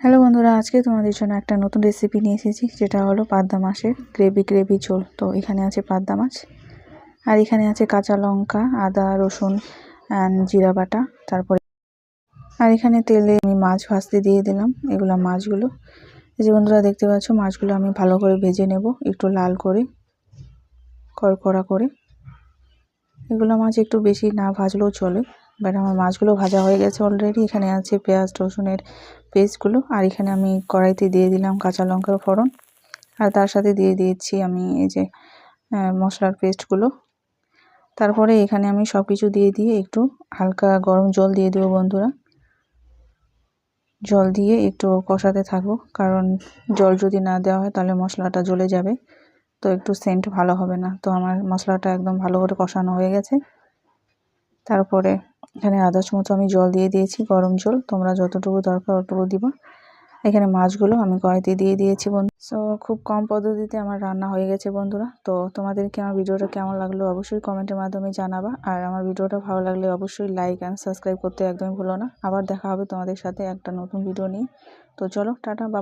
Hello বন্ধুরা, আজকে তোমাদের জন্য একটা নতুন রেসিপি নিয়ে এসেছি, যেটা হলো পাবদা মাছের গ্রেভি ঝোল। তো এখানে আছে পাবদা মাছ, আর এখানে আছে কাঁচা লঙ্কা, আদা, রসুন অ্যান্ড জিরা বাটা। তারপরে আর এখানে তেলে আমি মাছ ভাজতে দিয়ে দিলাম। এগুলো মাছগুলো, এই যে বন্ধুরা দেখতে পাচ্ছ, মাছগুলো আমি ভালো করে ভেজে নেব, একটু লাল করে, কড়কড়া করে। এগুলো মাছ একটু বেশি না ভাজলেও চলে, বাট আমার মাছগুলো ভাজা হয়ে গেছে অলরেডি। এখানে আছে পেঁয়াজ রসুনের পেস্টগুলো, আর এখানে আমি কড়াইতে দিয়ে দিলাম কাঁচা লঙ্কার ফোড়ন, আর তার সাথে দিয়ে দিয়েছি আমি এই যে মশলার পেস্টগুলো। তারপরে এখানে আমি সব কিছু দিয়ে একটু হালকা গরম জল দিয়ে দেবো বন্ধুরা। জল দিয়ে একটু কষাতে থাকবো, কারণ জল যদি না দেওয়া হয় তাহলে মশলাটা জ্বলে যাবে, তো একটু সেন্ট ভালো হবে না। তো আমার মশলাটা একদম ভালো করে কষানো হয়ে গেছে। তারপরে এখানে আদার্স মতো আমি জল দিয়ে দিয়েছি, গরম জল। তোমরা যতটুকু দরকার অতটুকু দিবা। এখানে মাছগুলো আমি কড়াইতে দিয়ে দিয়েছি বন্ধু। সো খুব কম পদ্ধতিতে আমার রান্না হয়ে গেছে বন্ধুরা। তো তোমাদেরকে আমার ভিডিওটা কেমন লাগলো অবশ্যই কমেন্টের মাধ্যমে জানাবা, আর আমার ভিডিওটা ভালো লাগলে অবশ্যই লাইক অ্যান্ড সাবস্ক্রাইব করতে একদমই ভুলো না। আবার দেখা হবে তোমাদের সাথে একটা নতুন ভিডিও নিয়ে। তো চলো, টাটা।